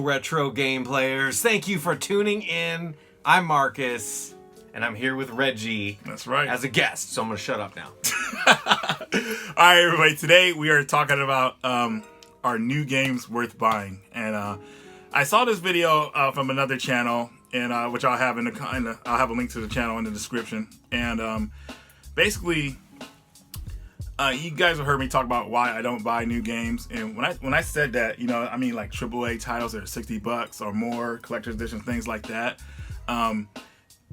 retro game players. Thank you for tuning in. I'm Marcus, and I'm here with Reggie. That's right. As a guest, so I'm going to shut up now. All right, everybody. Today we are talking about our new games worth buying, and I saw this video from another channel, and which I'll have I'll have a link to the channel in the description. And basically, you guys have heard me talk about why I don't buy new games, and when I said that, you know, I mean like AAA titles that are $60 or more, collector's editions, things like that.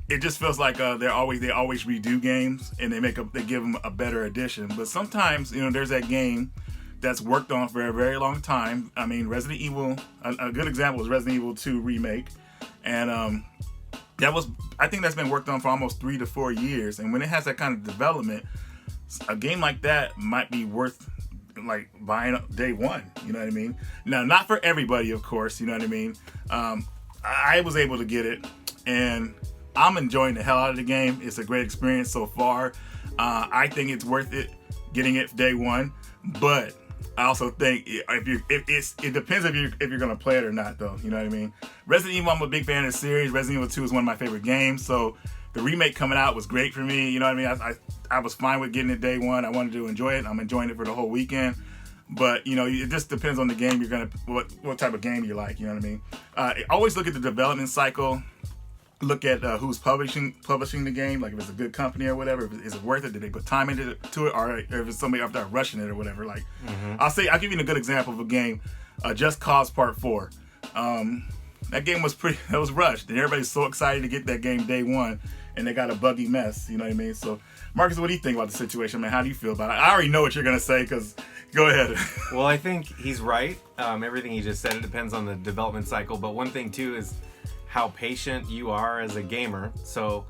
It just feels like they always redo games, and they give them a better edition. But sometimes, you know, there's that game that's worked on for a very long time. I mean, Resident Evil, a good example is Resident Evil 2 remake, and I think that's been worked on for almost 3 to 4 years. And when it has that kind of development, a game like that might be worth like buying day one. You know what I mean? Now, not for everybody, of course. You know what I mean? I was able to get it, and I'm enjoying the hell out of the game. It's a great experience so far. I think it's worth it getting it day one, but I also think it depends if you're gonna play it or not, though. You know what I mean? Resident Evil, I'm a big fan of the series. Resident Evil 2 is one of my favorite games, so the remake coming out was great for me. You know what I mean? I was fine with getting it day one. I wanted to enjoy it. I'm enjoying it for the whole weekend. But, you know, it just depends on the game what type of game you like. You know what I mean? Always look at the development cycle. Look at who's publishing the game, like if it's a good company or whatever. Is it worth it? Did they put time into it, or if it's somebody out there rushing it or whatever? Like, I'll give you a good example of a game, Just Cause Part 4. That game was rushed, and everybody's so excited to get that game day one, and they got a buggy mess. You know what I mean? So, Marcus, what do you think about the situation, man? How do you feel about it? I already know what you're gonna say, because go ahead. Well, I think he's right. Everything he just said, it depends on the development cycle. But one thing too is how patient you are as a gamer. So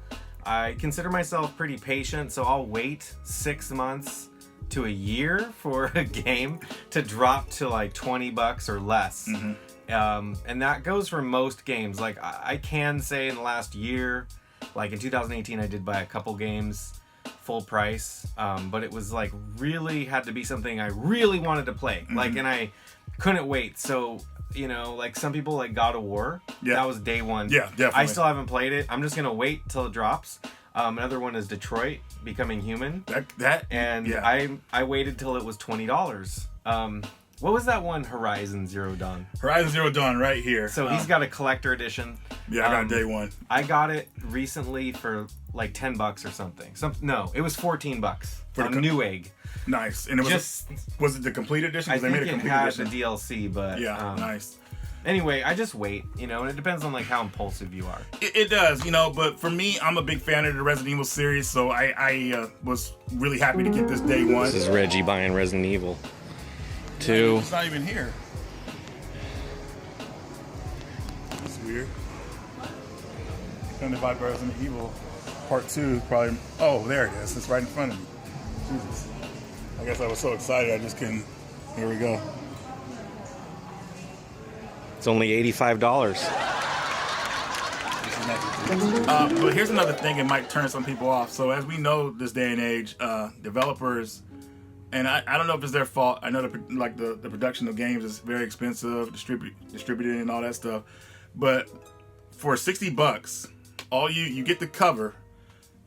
I consider myself pretty patient, so I'll wait 6 months to a year for a game to drop to like $20 or less. And that goes for most games. Like I can say in the last year, like in 2018, I did buy a couple games full price, but it was like really had to be something I really wanted to play. Like, and I couldn't wait. So, you know, like some people like God of War, that was day one. Yeah, definitely. I still haven't played it. I'm just gonna wait till it drops. Another one is Detroit Becoming Human. I waited till it was $20. What was that one? Horizon Zero Dawn. Horizon Zero Dawn, right here. So he's got a collector edition. Yeah, I got day one. I got it recently for like $10 or something. No, it was $14 for Newegg. Nice. And it was it the complete edition? I think it had the DLC, but yeah, nice. Anyway, I just wait, you know, and it depends on like how impulsive you are. It does, you know, but for me, I'm a big fan of the Resident Evil series, so I was really happy to get this day one. This is Reggie buying Resident Evil 2. It's not even here. That's weird. Kind of buy Resident Evil Part 2, probably. Oh, there it is. It's right in front of me. Jesus. I guess I was so excited I just couldn't. Here we go. It's only $85. But here's another thing, it might turn some people off. So as we know this day and age, developers, and I don't know if it's their fault. I know the production of games is very expensive, distributed and all that stuff. But for $60, all you get the cover,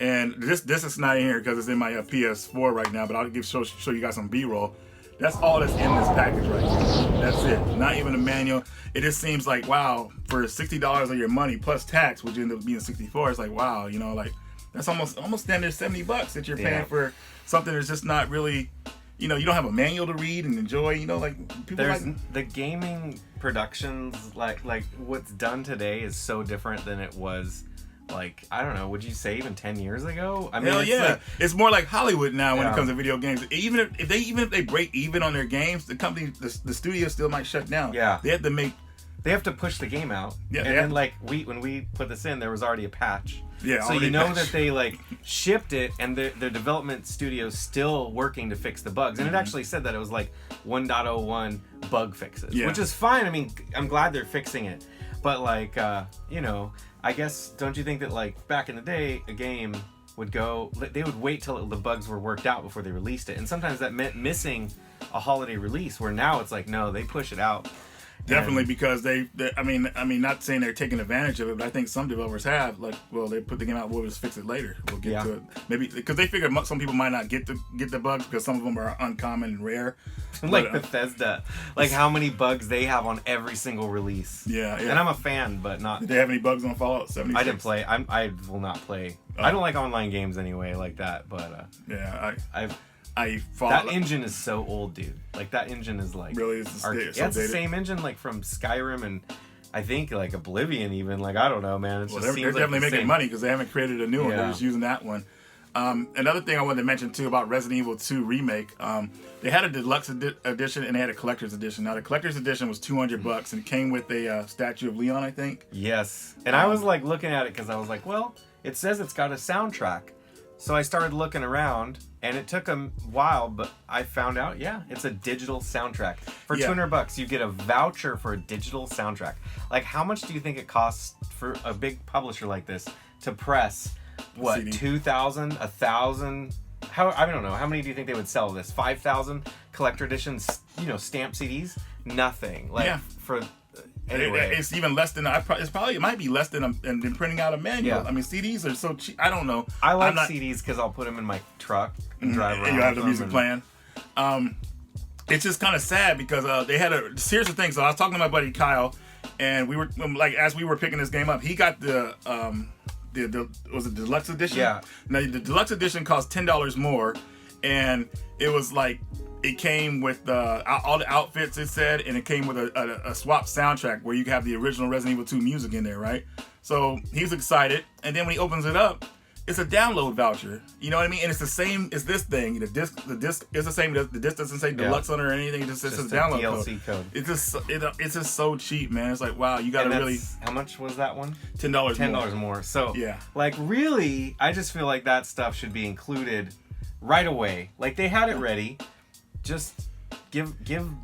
and this is not in here because it's in my PS4 right now. But I'll show you guys some B-roll. That's all that's in this package right here. That's it. Not even a manual. It just seems like, wow, for $60 of your money plus tax, which ended up being $64, it's like, wow, you know, like that's almost standard $70 that you're paying for something that's just not really, you know, you don't have a manual to read and enjoy, you know, like people the gaming productions, like what's done today is so different than it was. Like, I don't know, would you say even 10 years ago? I mean, it's more like Hollywood now when it comes to video games. Even if they break even on their games, the company, the studio still might shut down. Yeah. They have to push the game out. Yeah. And then like when we put this in, there was already a patch. Yeah. So you know that they like shipped it, and the development studio's still working to fix the bugs. And it actually said that it was like 1.01 bug fixes, which is fine. I mean, I'm glad they're fixing it. But like, you know, I guess, don't you think that like back in the day, a game they would wait till the bugs were worked out before they released it. And sometimes that meant missing a holiday release, where now it's like, no, they push it out. Definitely, because I mean, not saying they're taking advantage of it, but I think some developers have. Like, well, they put the game out, we'll just fix it later. We'll get to it. Maybe because they figure some people might not get the bugs because some of them are uncommon and rare. Like Bethesda, like how many bugs they have on every single release. Yeah. And I'm a fan, but not. Did they have any bugs on Fallout 76? I didn't play. I will not play. I don't like online games anyway, like that. But I that engine is so old, dude. Like that engine is like really is it's the same engine like from Skyrim and I think like Oblivion even. Like I don't know, man. It just they're seems definitely like making money because they haven't created a new one. Yeah. They're just using that one. Another thing I wanted to mention too about Resident Evil 2 remake. They had a deluxe edition and they had a collector's edition. Now the collector's edition was $200 and it came with a statue of Leon, I think. Yes, and I was like looking at it because I was like, well, it says it's got a soundtrack. So I started looking around, and it took a while, but I found out, yeah, it's a digital soundtrack. For $200, you get a voucher for a digital soundtrack. Like, how much do you think it costs for a big publisher like this to press, what, CD. 2,000, 1,000? I don't know. How many do you think they would sell this? 5,000 collector editions, stamp CDs? Nothing. Like, for... Anyway. It's even less than it might be less than printing out a manual. Yeah. I mean, CDs are so cheap. I don't know. I like CDs because I'll put them in my truck and drive around. And you have the music playing. It's just kind of sad because they had here's the thing. So I was talking to my buddy Kyle, and we were like, as we were picking this game up, he got the was it deluxe edition? Yeah. Now the deluxe edition cost $10 more, and it was like. It came with all the outfits, it said, and it came with a swap soundtrack where you have the original Resident Evil 2 music in there, right? So he's excited, and then when he opens it up, it's a download voucher. You know what I mean? And it's the same as this thing. The disc is the same. The disc doesn't say deluxe on it or anything. It just says a download DLC code. It's just so cheap, man. It's like, wow, you got to really. How much was that one? $10. $10 more. So yeah, like really, I just feel like that stuff should be included right away. Like they had it ready. Just give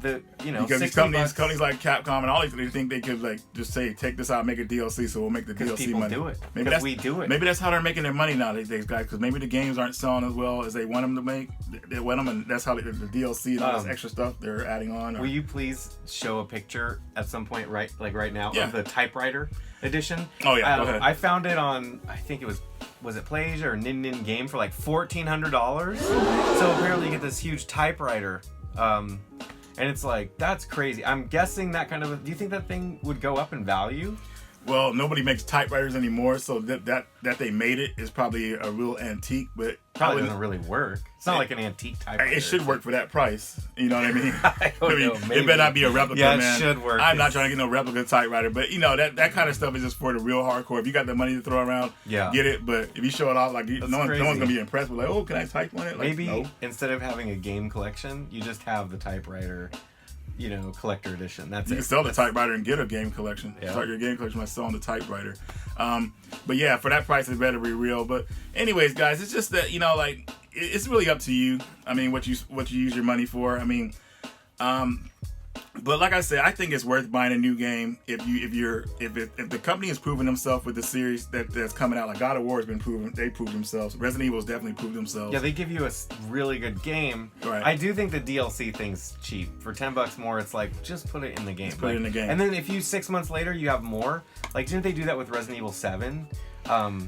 the because these companies like Capcom and all these, they think they could like just say take this out, make it DLC, so we'll make the DLC people money. Do it. Maybe we do it. Maybe that's how they're making their money nowadays, guys. Because maybe the games aren't selling as well as they want them to make. They want them, and that's how the DLC and all this extra stuff they're adding on. Will you please show a picture at some point, right now, of the typewriter edition? Oh yeah, go ahead. I found it on, I think it was it PlayAsia or Nin Game for like $1,400. So apparently you get this huge typewriter. And it's like, that's crazy. I'm guessing that kind of... Do you think that thing would go up in value? Well, nobody makes typewriters anymore, so that they made it is probably a real antique, but... Probably doesn't really work. It's not like an antique typewriter. It should work for that price. You know what I mean? I don't know, maybe. It better not be a replica, man. Yeah, it should work. I'm not trying to get no replica typewriter, but that kind of stuff is just for the real hardcore. If you got the money to throw around, get it. But if you show it off, like no one's gonna be impressed with like, oh, can I type on it? Like, maybe no. Instead of having a game collection, you just have the typewriter, collector edition. That's you can sell the typewriter and get a game collection. Yeah. Start your game collection by selling the typewriter. But yeah, for that price, it better be real. But anyways, guys, it's just that it's really up to you. I mean, what you use your money for. I mean, but like I said, I think it's worth buying a new game if the company has proven themselves with the series that's coming out. Like God of War has been proven, they proved themselves. Resident Evil has definitely proved themselves. Yeah, they give you a really good game. Right. I do think the DLC thing's cheap. For $10 more, it's like just put it in the game. Put it in the game. And then if 6 months later you have more, like didn't they do that with Resident Evil 7?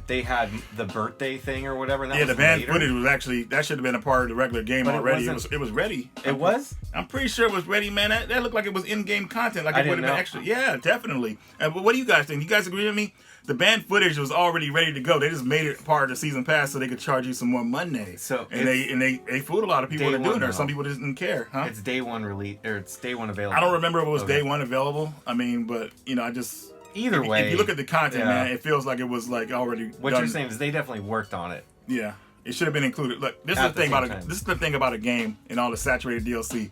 They had the birthday thing or whatever. And that was the banned later. footage was actually that should have been a part of the regular game But already. It was ready. It was? I'm pretty sure it was ready, man. That looked like it was in-game content. Like it would have been extra. Yeah, definitely. But what do you guys think? You guys agree with me? The banned footage was already ready to go. They just made it part of the season pass so they could charge you some more money. So they fooled a lot of people into doing it. Some people didn't care, huh? It's day one release or it's day one available. I don't remember if it was day one available. I mean, but I just either way. If you look at the content, man, it feels like it was like already. What done. you're saying is they definitely worked on it. Yeah, it should have been included. Look, this is the thing about a game and all the saturated DLC.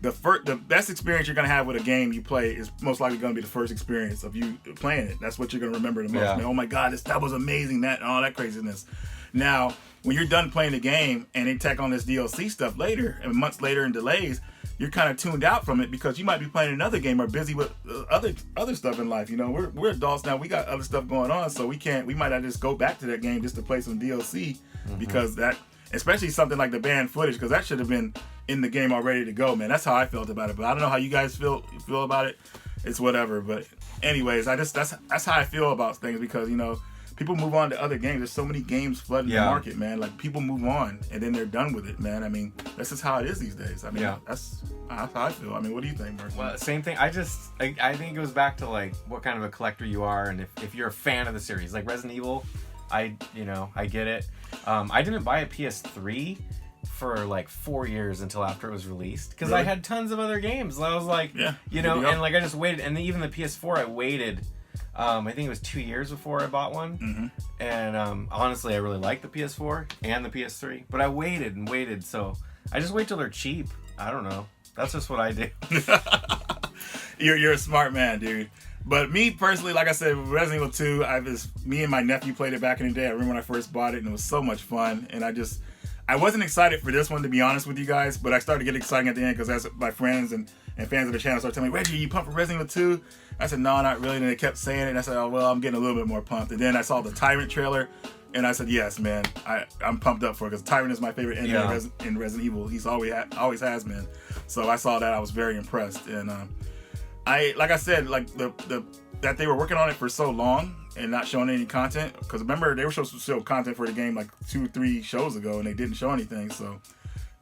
The best experience you're gonna have with a game you play is most likely gonna be the first experience of you playing it. That's what you're gonna remember the most. Yeah. Man, oh my God, that was amazing. That and all that craziness. Now, when you're done playing the game and they tack on this DLC stuff later and months later and delays, you're kind of tuned out from it because you might be playing another game or busy with other stuff in life. We're adults now. We got other stuff going on, so we might not just go back to that game just to play some DLC because that, especially something like the banned footage, because that should have been in the game already to go, man. That's how I felt about it. But I don't know how you guys feel about it. it's whatever. But anyways, that's how I feel about things, because people move on to other games. There's so many games flooding the market, man. Like, people move on and then they're done with it, man. I mean, that's just how it is these days. I mean, that's how I feel. I mean, what do you think, Mark? Well, same thing. I think it goes back to like what kind of a collector you are, and if you're a fan of the series, like Resident Evil, I get it. I didn't buy a PS3 for like 4 years until after it was released, because I had tons of other games. I was like, and like I just waited, and even the PS4 I waited. I think it was 2 years before I bought one. Mm-hmm. And honestly, I really like the PS4 and the PS3, but I waited and waited, so I just wait till they're cheap. I don't know. That's just what I do. You're a smart man, dude. But me personally, like I said, Resident Evil 2, me and my nephew played it back in the day. I remember when I first bought it, and it was so much fun. And I wasn't excited for this one, to be honest with you guys, but I started to get excited at the end, because as my friends and fans of the channel started telling me, Reggie, you pumped for Resident Evil 2? I said, no, not really. And they kept saying it. And I said, oh, well, I'm getting a little bit more pumped. And then I saw the Tyrant trailer, and I said, yes, man, I'm pumped up for it, because Tyrant is my favorite enemy in Resident Evil. He's always has been. So I saw that. I was very impressed. And like I said, like that they were working on it for so long and not showing any content, because remember, they were supposed to show content for the game like 2-3 shows ago, and they didn't show anything. So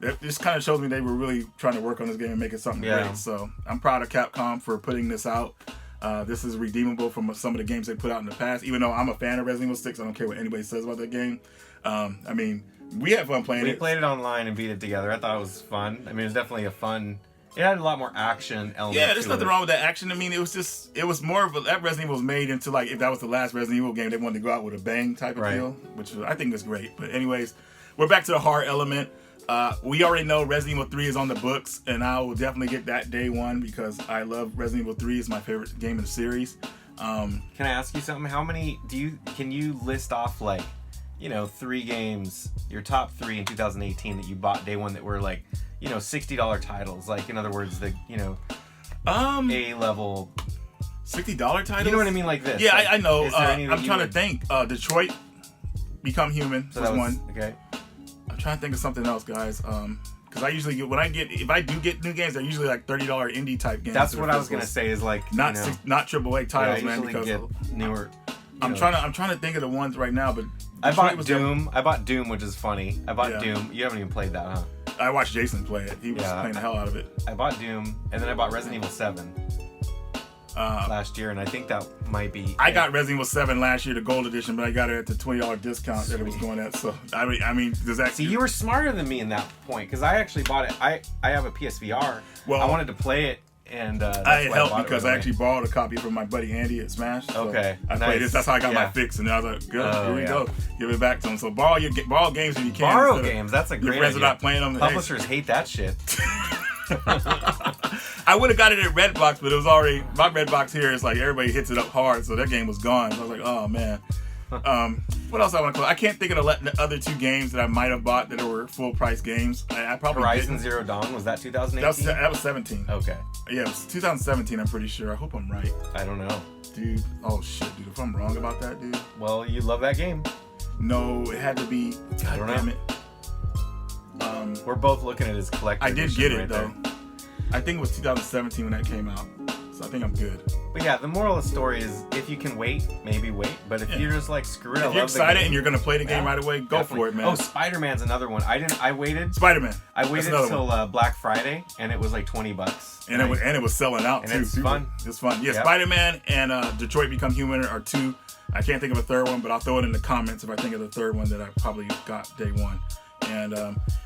that just kind of shows me they were really trying to work on this game and make it something great. So I'm proud of Capcom for putting this out. This is redeemable from some of the games they put out in the past. Even though I'm a fan of Resident Evil 6, I don't care what anybody says about that game. I mean, we had fun playing it. We played it online and beat it together. I thought it was fun. I mean, it was definitely a fun... It had a lot more action elements. Yeah, there's nothing wrong with that action. I mean, it was more of that Resident Evil was made into, like, if that was the last Resident Evil game, they wanted to go out with a bang type of deal, which I think is great. But anyways, we're back to the horror element. We already know Resident Evil 3 is on the books, and I will definitely get that day one, because I love Resident Evil 3. It's my favorite game in the series. Can I ask you something? How many can you list off, like, 3 games, your top 3 in 2018 that you bought day one that were like, $60 titles? Like, in other words, the A-level $60 titles. You know what I mean, like this. Yeah, like, I know. I'm trying to think. Detroit Become Human was one. Okay. I'm trying to think of something else, guys. Because I usually get, if I do get new games, they're usually like $30 indie type games. That's what I was gonna say. Is like not AAA titles, man. Because get newer. I'm trying to think of the ones right now, but I bought Doom. I bought Doom, which is funny. I bought Doom. You haven't even played that, huh? I watched Jason play it. He was playing the hell out of it. I bought Doom, and then I bought Resident Evil 7 last year, and I think that might be... I got Resident Evil 7 last year, the gold edition, but I got it at the $20 discount that it was going at. So, I mean, does that... See, you were smarter than me in that point, because I actually bought it. I have a PSVR. Well, I wanted to play it, and I helped because I actually borrowed a copy from my buddy Andy at Smash. So okay, I played this. That's how I got my fix, and I was like, "Good, here we go. Give it back to him." So borrow games if you can. Borrow games. That's a great idea. Your friends are not playing them. Publishers hate that shit. I would have got it at Redbox, but it was already my Redbox here. It's like everybody hits it up hard, so that game was gone. So I was like, "Oh man." What else I want to call? I can't think of the other 2 games that I might have bought that were full price games. I probably Horizon Zero Dawn, was that 2018? That was 17. Okay. Yeah, it was 2017. I'm pretty sure. I hope I'm right. I don't know, dude. Oh shit, dude. If I'm wrong about that, dude. Well, you love that game. No, it had to be. God damn it. We're both looking at his collector. I did get it though. I think it was 2017 when that came out. So I think I'm good. But yeah, the moral of the story is, if you can wait, maybe wait. But if you're just like, screw it, if you're excited and you're gonna play the game right away, go for it, man. Oh, Spider-Man's another one. I waited. Spider-Man. I waited until Black Friday, and it was like $20. And it was selling out too. It's fun. It's fun. Yeah, Spider-Man and Detroit Become Human are 2. I can't think of a third one, but I'll throw it in the comments if I think of the third one that I probably got day one. And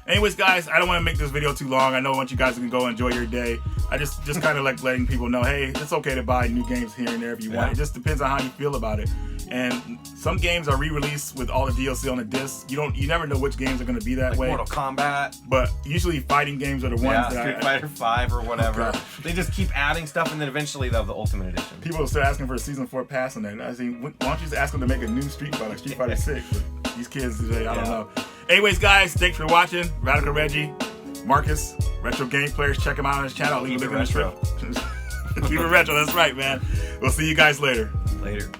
anyways, guys, I don't want to make this video too long. I know I want you guys to go enjoy your day. I just kind of like letting people know, hey, it's okay to buy new games here and there if you want. It just depends on how you feel about it. And some games are re-released with all the DLC on the disc. You never know which games are going to be that way. Mortal Kombat. But usually fighting games are the ones that Street Fighter 5 or whatever. They just keep adding stuff, and then eventually they'll have the Ultimate Edition. People will start asking for a Season 4 pass on that. I think, why don't you just ask them to make a new Street Fighter, like Street Fighter 6? But these kids today, I don't know. Anyways, guys, thanks for watching. Radical Reggie, Marcus, Retro Game Players. Check him out on his channel. I'll leave a link in the description. Keep it retro. That's right, man. We'll see you guys later. Later.